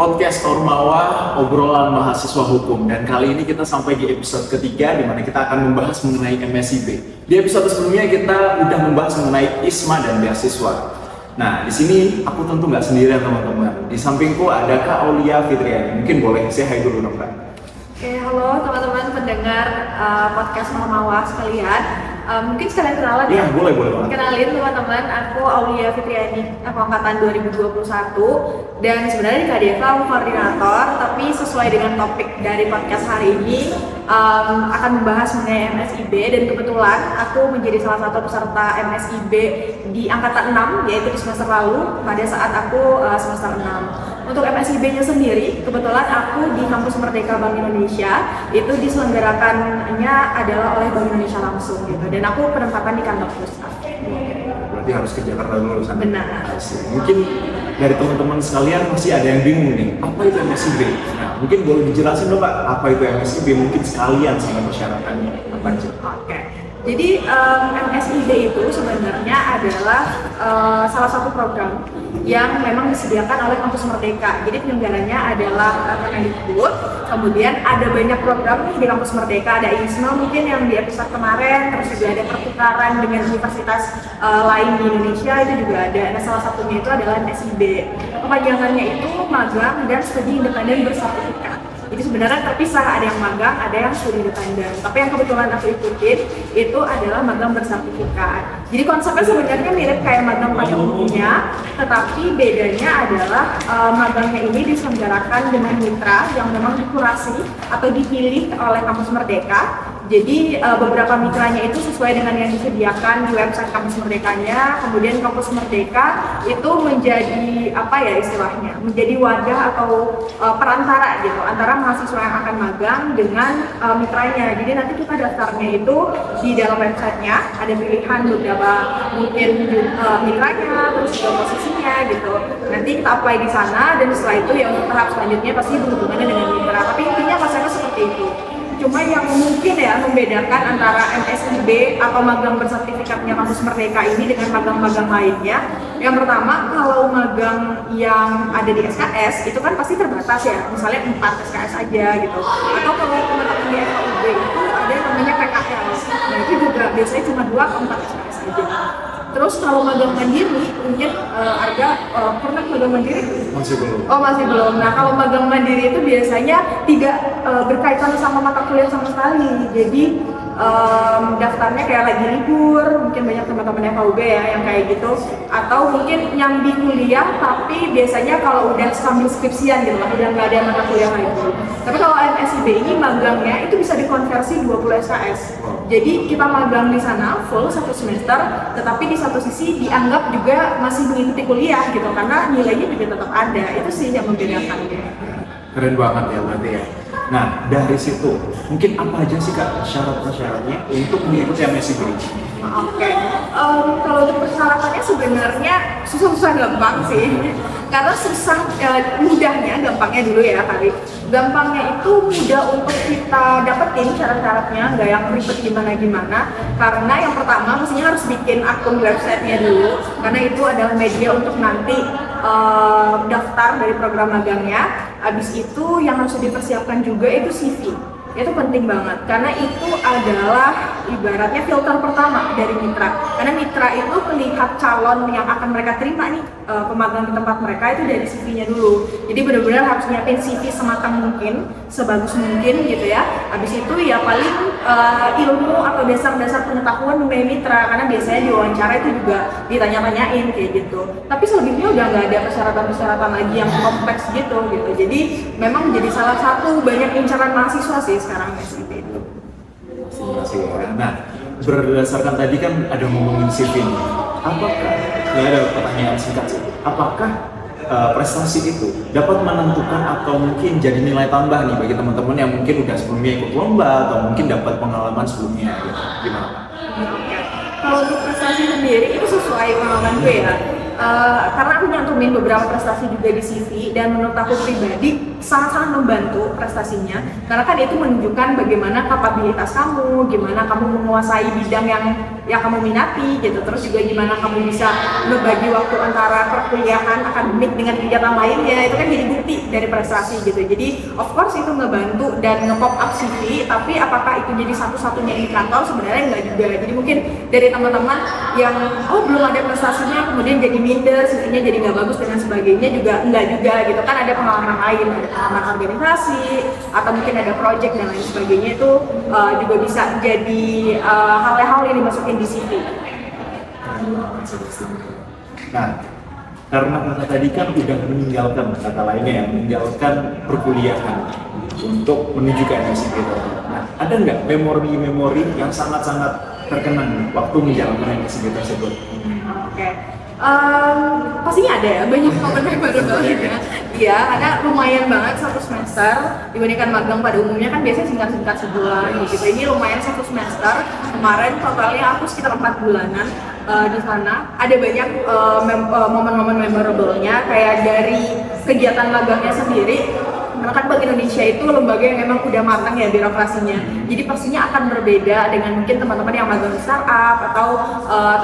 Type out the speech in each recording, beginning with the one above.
podcast Ormawa, obrolan mahasiswa hukum. Dan kali ini kita sampai di episode ketiga di mana kita akan membahas mengenai MSIB. Di episode sebelumnya kita udah membahas mengenai ISMA dan beasiswa. Nah, di sini aku tentu nggak sendirian teman-teman. Di sampingku ada Kak Aulia Fitriani. Mungkin boleh say hi dulu dong, Kak. Oke, halo teman-teman pendengar podcast Ormawa sekalian. Mungkin sekalian kenalan ya? Iya, boleh banget. Kenalin teman-teman, aku Aulia Fitriani, aku angkatan 2021. Dan sebenarnya di KDV aku koordinator, tapi sesuai dengan topik dari podcast hari ini akan membahas mengenai MSIB. Dan kebetulan aku menjadi salah satu peserta MSIB di angkatan 6, yaitu di semester lalu pada saat aku semester 6. Untuk MSIB-nya sendiri, kebetulan aku di Kampus Merdeka Bank Indonesia itu diselenggarakannya adalah oleh Bank Indonesia langsung gitu. Dan aku penempatan di kantor pusat. Berarti harus ke Jakarta dulu sana. Benar. Mungkin dari teman-teman sekalian masih ada yang bingung nih, apa itu MSIB? Nah, mungkin boleh dijelasin dong Pak, apa itu MSIB? Mungkin sekalian sama persyaratannya apa aja? Oke. Jadi MSIB itu sebenarnya adalah salah satu program yang memang disediakan oleh Kampus Merdeka. Jadi penyelenggaranya adalah Kemendikbud. Kemudian ada banyak program nih di Kampus Merdeka. Ada ISMA mungkin yang di episode kemarin, terus juga ada pertukaran dengan universitas lain di Indonesia, itu juga ada. Nah, salah satunya itu adalah MSIB. Kepanjangannya itu magang dan studi independen bersertifikat. Jadi sebenarnya terpisah, ada yang magang, ada yang studi independen. Tapi yang kebetulan aku ikutin itu adalah magang bersertifikat. Jadi konsepnya sebenarnya mirip kayak magang pada umumnya, tetapi bedanya adalah magangnya ini diselenggarakan dengan mitra yang memang dikurasi atau dipilih oleh Kampus Merdeka. Jadi beberapa mitranya itu sesuai dengan yang disediakan di website Kampus Merdekanya. Kemudian Kampus Merdeka itu menjadi apa ya istilahnya, menjadi wadah atau perantara gitu antara mahasiswa yang akan magang dengan mitranya. Jadi nanti kita daftarnya itu di dalam websitenya ada pilihan beberapa mungkin mitranya, terus juga posisinya gitu. Nanti kita apply di sana dan setelah itu ya untuk tahap selanjutnya pasti berhubungannya dengan mitra. Tapi intinya konsepnya seperti itu. Cuma yang mungkin ya membedakan antara MSIB atau magang bersertifikatnya Kampus Merdeka ini dengan magang-magang lainnya. Yang pertama, kalau magang yang ada di SKS itu kan pasti terbatas ya, misalnya 4 SKS aja gitu. Atau kalau teman-teman di FKUB itu ada yang namanya PKL. Nah itu juga biasanya cuma 2 atau 4 SKS aja. Terus kalau magang mandiri, mungkin pernah magang mandiri? Masih belum. Oh masih belum. Nah kalau magang mandiri itu biasanya tidak berkaitan sama mata kuliah sama sekali. Jadi daftarnya kayak lagi libur, mungkin banyak teman-teman FAUB ya yang kayak gitu. Atau mungkin nyambi kuliah, tapi biasanya kalau udah sambil skripsian gitu lah, udah nggak ada mata kuliah lagi. Tapi kalau MSIB ini magangnya itu bisa dikonversi 20 SKS. Jadi kita magang di sana full 1 semester, tetapi di satu sisi dianggap juga masih mengikuti kuliah gitu, karena nilainya juga tetap ada. Itu sih yang membedakannya. Keren banget ya berarti ya. Nah, dari situ mungkin apa aja sih Kak syarat-syaratnya untuk mengikuti MSIB? Oke, kalau untuk persyaratannya sebenarnya susah-susah gampang sih. Karena mudahnya, gampangnya dulu ya Kari. Gampangnya itu mudah untuk kita dapetin syarat-syaratnya, nggak yang ribet gimana-gimana. Karena yang pertama mestinya harus bikin akun websitenya dulu, karena itu adalah media untuk nanti daftar dari program magangnya. Habis itu yang harus dipersiapkan juga itu CV. Itu penting banget karena itu adalah ibaratnya filter pertama dari mitra. Karena mitra itu melihat calon yang akan mereka terima nih pemagang di tempat mereka itu dari CV-nya dulu. Jadi benar-benar harus nyiapin CV sematang mungkin, sebagus mungkin gitu ya. Habis itu ya paling ilmu atau dasar-dasar pengetahuan mengenai mitra, karena biasanya di wawancara itu juga ditanya-tanyain kayak gitu. Tapi selebihnya udah nggak ada persyaratan-persyaratan lagi yang kompleks gitu. Jadi memang menjadi salah satu banyak incaran mahasiswa sih sekarang MSIB itu. Nah, berdasarkan tadi kan ada ngomongin CV nih. Apakah, ya ada pertanyaan singkat sih, apakah prestasi itu dapat menentukan atau mungkin jadi nilai tambah nih bagi teman-teman yang mungkin udah sebelumnya ikut lomba atau mungkin dapat pengalaman sebelumnya gitu. Gimana Pak? Kalau untuk prestasi sendiri itu sesuai pengalaman gue ya. Karena aku nyantumin beberapa prestasi juga di CV dan menurut aku pribadi sangat-sangat membantu prestasinya, karena kan itu menunjukkan bagaimana kapabilitas kamu, gimana kamu menguasai bidang yang kamu minati gitu. Terus juga gimana kamu bisa membagi waktu antara perkuliahan akademik dengan kegiatan lainnya, itu kan jadi bukti dari prestasi gitu. Jadi of course itu ngebantu dan nge-pop up CV, tapi apakah itu jadi satu-satunya indikator? Sebenarnya enggak juga. Jadi mungkin dari teman-teman yang belum ada prestasinya kemudian jadi minder, CV-nya jadi nggak bagus dan sebagainya juga enggak juga gitu kan. Ada pengalaman lain, ada pengalaman organisasi atau mungkin ada project dan lain sebagainya, itu juga bisa jadi hal-hal yang dimasukin di CV. Nah, karena kakak tadi kan udah meninggalkan, kata lainnya ya, meninggalkan perkuliahan untuk menuju ke MSIP. Nah, ada nggak memori-memori yang sangat-sangat terkenang waktu menjalankan MSIP tersebut? Oke. Pastinya ada ya, banyak momen memorable ya. Iya, ada lumayan banget satu semester dibandingkan magang pada umumnya kan biasanya singkat-singkat sebulan gitu. Ini lumayan satu semester. Kemarin totalnya aku sekitar 4 bulanan di sana. Ada banyak momen-momen memorable-nya, kayak dari kegiatan magangnya sendiri. Karena kan Bank Indonesia itu lembaga yang memang udah matang ya birokrasinya. Jadi pastinya akan berbeda dengan mungkin teman-teman yang magang di startup atau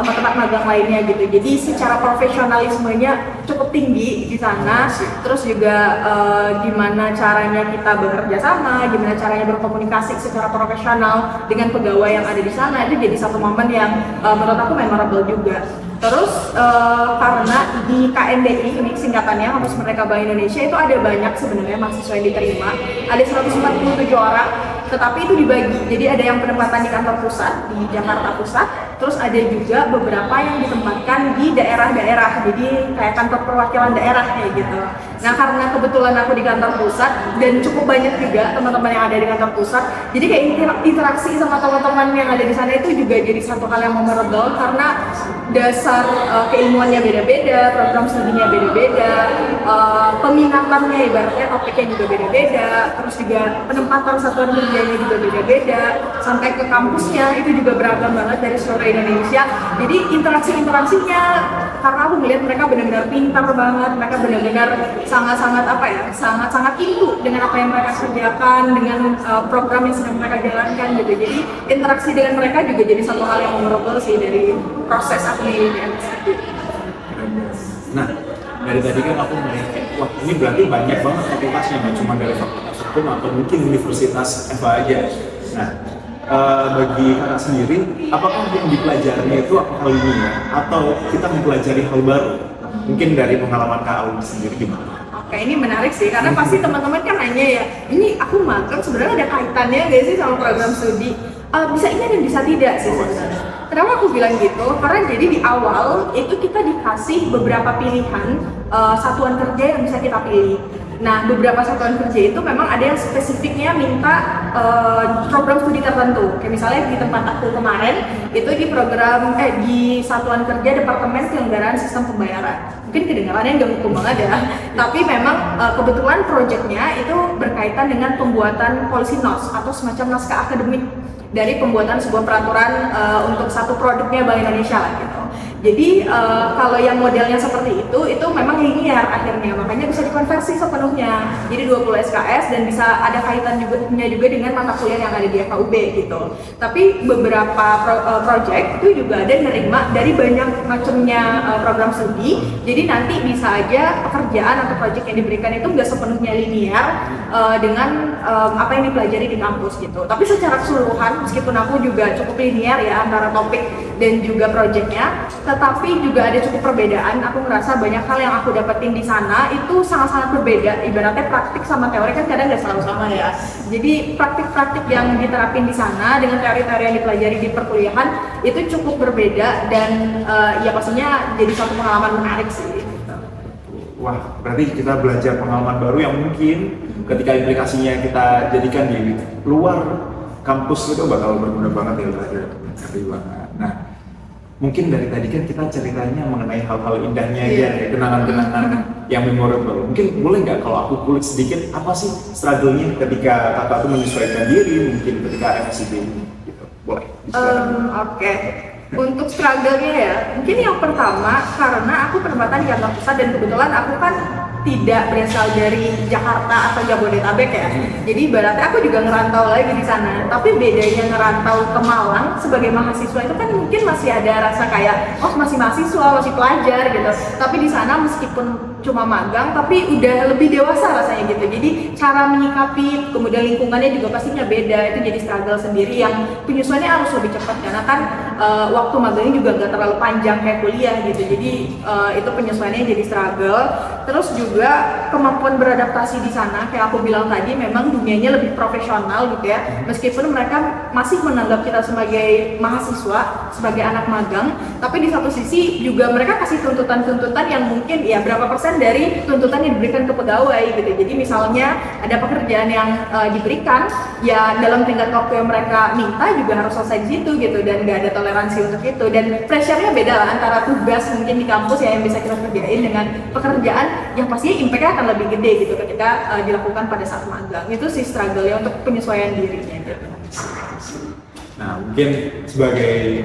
teman-teman magang lainnya gitu. Jadi secara profesionalismenya cukup tinggi di sana. Terus juga gimana caranya kita bekerja sama, gimana caranya berkomunikasi secara profesional dengan pegawai yang ada di sana, itu jadi satu momen yang menurut aku memorable juga. Terus karena di KMBI, ini singkatannya Kampus Merdeka Bank Indonesia, itu ada banyak sebenarnya mahasiswa yang diterima, ada 147 orang, tetapi itu dibagi. Jadi ada yang penempatan di kantor pusat di Jakarta Pusat, terus ada juga beberapa yang ditempatkan di daerah-daerah, jadi kayak kantor perwakilan daerah kayak gitu. Nah karena kebetulan aku di kantor pusat dan cukup banyak juga teman-teman yang ada di kantor pusat, jadi kayak interaksi sama teman-teman yang ada di sana itu juga jadi satu hal yang memorable, karena dasar keilmuannya beda-beda, program studinya beda-beda, peminatannya ibaratnya topiknya juga beda-beda, terus juga penempatan satuan kerjanya juga beda-beda, sampai ke kampusnya itu juga beragam banget dari seluruh Indonesia. Jadi interaksinya, karena aku melihat mereka benar-benar pintar banget, mereka benar-benar sangat-sangat sangat-sangat into dengan apa yang mereka kerjakan, dengan program yang sedang mereka jalankan gitu. Jadi interaksi dengan mereka juga jadi satu hal yang memorable sih dari proses aku di MSIP. Nah, dari tadi kan aku melihat, wah ini berarti banyak banget fakultasnya, nggak cuma dari fakultas hukum atau mungkin Universitas FH aja. Nah, bagi kakak sendiri, apakah yang dipelajarinya itu apakah linear atau kita mempelajari hal baru? Mungkin dari pengalaman Kak Aul sendiri gimana? Oke, ini menarik sih, karena pasti teman-teman kan nanya ya, ini aku magang sebenarnya ada kaitannya nggak sih sama program studi? Bisa iya dan bisa tidak sih sebenarnya. Kenapa aku bilang gitu? Karena jadi di awal itu kita dikasih beberapa pilihan satuan kerja yang bisa kita pilih. Nah, beberapa satuan kerja itu memang ada yang spesifiknya minta program studi tertentu. Kayak misalnya di tempat aku kemarin itu di program di satuan kerja Departemen Penyelenggaraan Sistem Pembayaran. Mungkin kedengarannya nggak hukum banget ya, tapi memang kebetulan proyeknya itu berkaitan dengan pembuatan policy notes atau semacam naskah akademik dari pembuatan sebuah peraturan untuk satu produknya Bank Indonesia lah gitu. Jadi kalau yang modelnya seperti itu memang linear akhirnya, makanya bisa dikonversi sepenuhnya. Jadi 20 SKS dan bisa ada kaitan juga dengan mata kuliah yang ada di FKUB gitu. Tapi beberapa project itu juga ada nerima dari banyak macamnya program studi. Jadi nanti bisa aja pekerjaan atau project yang diberikan itu nggak sepenuhnya linear dengan apa yang dipelajari di kampus gitu. Tapi secara keseluruhan, meskipun aku juga cukup linear ya antara topik dan juga projectnya, tetapi juga ada cukup perbedaan. Aku ngerasa banyak hal yang aku dapetin di sana itu sangat-sangat berbeda. Ibaratnya praktik sama teori kan kadang nggak selalu sama ya. Jadi praktik-praktik yang diterapin di sana dengan teori-teori yang dipelajari di perkuliahan itu cukup berbeda dan ya pastinya jadi suatu pengalaman menarik sih. Wah, berarti kita belajar pengalaman baru yang mungkin ketika implikasinya kita jadikan di luar kampus itu bakal berguna banget ya, belajar banget. Nah, mungkin dari tadi kan kita ceritanya mengenai hal-hal indahnya aja, ya, kenangan-kenangan yang memorable. Mungkin boleh nggak kalau aku kulik sedikit apa sih struggle-nya ketika kakak tuh menyesuaikan diri mungkin ketika MSIP ini? Gitu. Boleh. Oke. Untuk struggle-nya ya, mungkin yang pertama karena aku penempatan di kantor pusat dan kebetulan aku kan tidak berasal dari Jakarta atau Jabodetabek ya. Jadi ibaratnya aku juga ngerantau lagi di sana. Tapi bedanya ngerantau ke Malang sebagai mahasiswa itu kan mungkin masih ada rasa kayak oh masih mahasiswa, masih pelajar gitu. Tapi di sana meskipun cuma magang tapi udah lebih dewasa rasanya gitu. Jadi cara menyikapi kemudian lingkungannya juga pastinya beda. Itu jadi struggle sendiri yang penyesuaiannya harus lebih cepat karena kan waktu magangnya juga nggak terlalu panjang kayak kuliah gitu. Jadi itu penyesuaiannya jadi struggle. Terus juga kemampuan beradaptasi di sana kayak aku bilang tadi memang dunianya lebih profesional gitu ya. Meskipun mereka masih menganggap kita sebagai mahasiswa, sebagai anak magang, tapi di satu sisi juga mereka kasih tuntutan-tuntutan yang mungkin ya berapa persen dari tuntutan yang diberikan ke pegawai gitu. Jadi misalnya ada pekerjaan yang diberikan ya dalam tenggat waktu yang mereka minta juga harus selesai di situ gitu dan nggak ada toleransi untuk itu dan pressure-nya beda lah antara tugas mungkin di kampus ya yang bisa kita kerjain dengan pekerjaan yang pastinya impact-nya akan lebih gede gitu ketika dilakukan pada saat magang. Itu sih struggle-nya untuk penyesuaian dirinya gitu. Nah, mungkin sebagai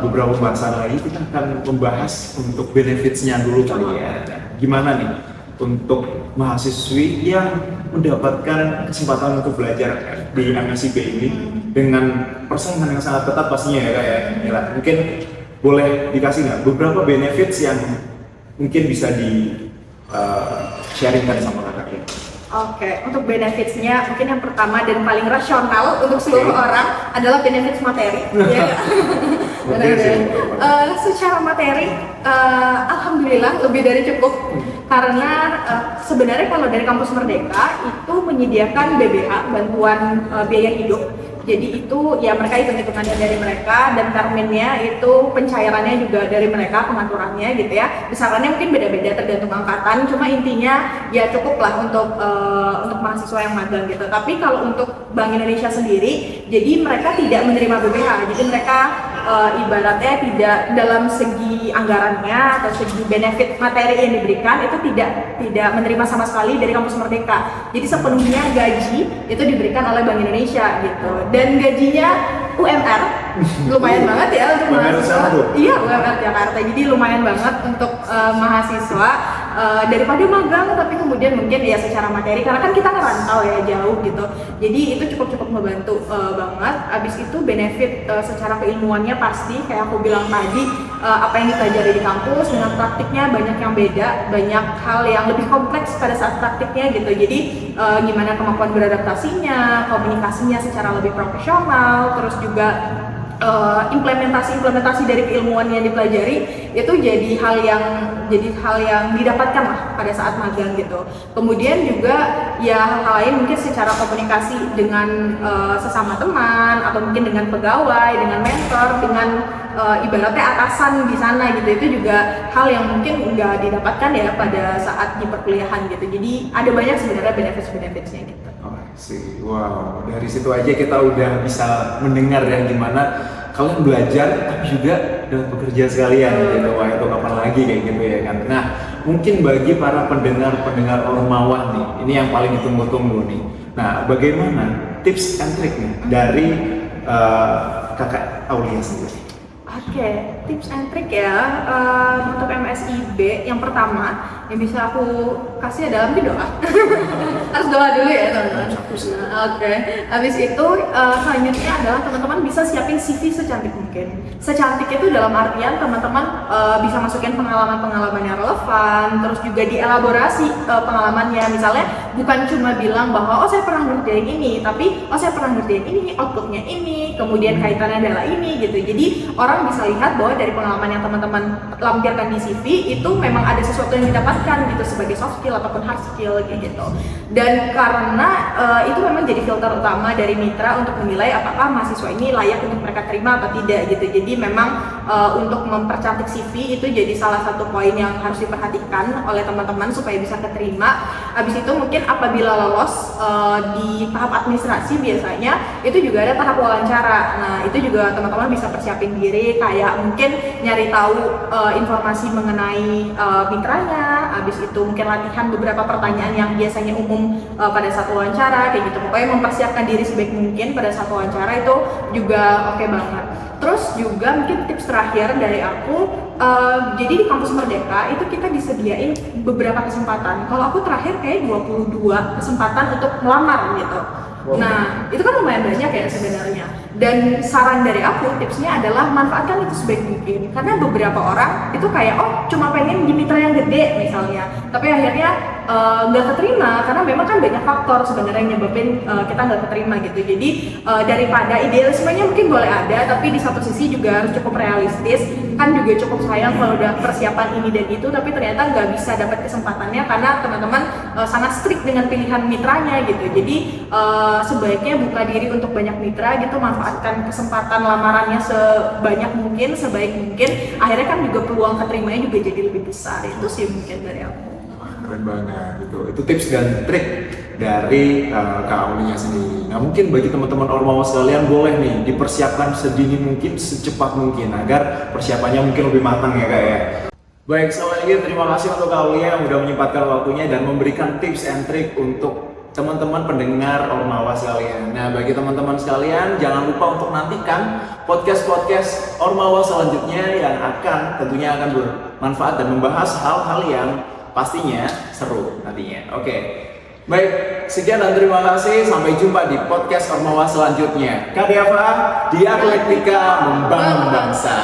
beberapa pembahasan lagi kita akan membahas untuk benefits-nya dulu kali ya. Gimana nih untuk mahasiswi yang mendapatkan kesempatan untuk belajar di MSIB ini dengan persaingan yang sangat ketat pastinya ya kayak Mila. Mungkin boleh dikasih nggak beberapa benefits yang mungkin bisa di sharingkan sama kakaknya? Oke, untuk benefits-nya mungkin yang pertama dan paling rasional untuk seluruh orang adalah benefits materi. Ya. Secara materi, alhamdulillah lebih dari cukup. Karena sebenarnya kalau dari Kampus Merdeka itu menyediakan BBH, bantuan biaya hidup. Jadi itu ya mereka hitung-hitungannya dari mereka dan terminnya itu pencairannya juga dari mereka, pengaturannya gitu ya. Besarannya mungkin beda-beda tergantung angkatan, cuma intinya ya cukup lah untuk mahasiswa yang magang gitu. Tapi kalau untuk Bank Indonesia sendiri, jadi mereka tidak menerima BBH. Jadi mereka ibaratnya tidak dalam segi anggarannya atau segi benefit materi yang diberikan itu tidak menerima sama sekali dari Kampus Merdeka. Jadi sepenuhnya gaji itu diberikan oleh Bank Indonesia gitu. Dan gajinya UMR lumayan banget ya untuk mahasiswa. Iya, UMR Jakarta. Jadi lumayan banget untuk mahasiswa daripada magang tapi kemudian mungkin ya secara materi karena kan kita ngerantau ya jauh gitu. Jadi itu cukup membantu banget. Abis itu benefit secara keilmuannya pasti kayak aku bilang tadi apa yang dipelajari di kampus dengan praktiknya banyak yang beda, banyak hal yang lebih kompleks pada saat praktiknya gitu. Jadi gimana kemampuan beradaptasinya, komunikasinya secara lebih profesional, terus juga implementasi dari keilmuan yang dipelajari itu jadi hal yang didapatkan lah pada saat magang gitu. Kemudian juga ya hal lain mungkin secara komunikasi dengan sesama teman atau mungkin dengan pegawai, dengan mentor, dengan ibaratnya atasan di sana gitu. Itu juga hal yang mungkin nggak didapatkan ya pada saat di perkuliahan gitu. Jadi ada banyak sebenarnya benefits-benefitsnya gitu. Wow, dari situ aja kita udah bisa mendengar ya gimana kalian belajar tapi juga dapat bekerja sekalian gitu. Wah, itu kapan lagi kayak gitu ya kan. Nah, mungkin bagi para pendengar Ormawa nih, ini yang paling ditunggu-tunggu nih. Nah, bagaimana tips and triknya dari kakak Aulia sendiri? Oke, tips and trick ya untuk MSIB yang pertama yang bisa aku kasih adalah doa. Harus doa dulu ya teman-teman. Oke, habis itu selanjutnya adalah teman-teman bisa siapin CV secantik mungkin. Secantik itu dalam artian teman-teman bisa masukin pengalaman-pengalaman yang relevan, terus juga dielaborasi pengalamannya. Misalnya bukan cuma bilang bahwa oh saya pernah ngerjain ini, tapi oh saya pernah ngerjain ini, outputnya ini, kemudian kaitannya adalah ini gitu. Jadi orang bisa lihat bahwa dari pengalaman yang teman-teman lampirkan di CV itu memang ada sesuatu yang didapatkan gitu sebagai soft skill ataupun hard skill kayak gitu. Dan karena itu memang jadi filter utama dari mitra untuk menilai apakah mahasiswa ini layak untuk mereka terima atau tidak gitu. Jadi memang untuk mempercantik CV itu jadi salah satu poin yang harus diperhatikan oleh teman-teman supaya bisa keterima. Habis itu mungkin apabila lolos di tahap administrasi biasanya itu juga ada tahap wawancara. Nah itu juga teman-teman bisa persiapin diri kayak mungkin nyari tahu informasi mengenai mitranya, habis itu mungkin latihan beberapa pertanyaan yang biasanya umum pada saat wawancara kayak gitu. Pokoknya mempersiapkan diri sebaik mungkin pada saat wawancara itu juga oke banget. Terus juga mungkin tips terakhir dari aku Jadi di kampus Merdeka itu kita disediain beberapa kesempatan. Kalau aku terakhir kayak 22 kesempatan untuk melamar gitu. Wow. Nah, itu kan lumayan banyak ya sebenarnya. Dan saran dari aku, tipsnya adalah manfaatkan itu sebaik mungkin. Karena beberapa orang itu kayak, oh cuma pengen di mitra yang gede misalnya. Tapi akhirnya nggak keterima, karena memang kan banyak faktor sebenarnya yang nyebabin kita nggak keterima gitu. Jadi daripada idealismenya mungkin boleh ada, tapi di satu sisi juga harus cukup realistis. Kan juga cukup sayang kalau udah persiapan ini dan itu, tapi ternyata nggak bisa dapat kesempatannya karena teman-teman sangat strict dengan pilihan mitranya gitu. Jadi sebaiknya buka diri untuk banyak mitra gitu, manfaatkan kesempatan lamarannya sebanyak mungkin, sebaik mungkin. Akhirnya kan juga peluang keterimanya juga jadi lebih besar. Itu sih mungkin dari aku. Keren banget gitu. Itu tips dan trik dari Kak Aulinya sendiri. Nah mungkin bagi teman-teman Ormawa sekalian boleh nih dipersiapkan sedini mungkin, secepat mungkin agar persiapannya mungkin lebih matang ya Kak ya. Baik, sekali lagi terima kasih untuk Kak Aulia yang udah menyempatkan waktunya dan memberikan tips and trik untuk teman-teman pendengar Ormawa sekalian. Nah bagi teman-teman sekalian jangan lupa untuk nantikan podcast-podcast Ormawa selanjutnya yang tentunya akan bermanfaat dan membahas hal-hal yang pastinya seru nantinya. Oke. Baik, sekian dan terima kasih. Sampai jumpa di podcast Ormawa selanjutnya. Kak Diava, Dialektika Membangun Bangsa.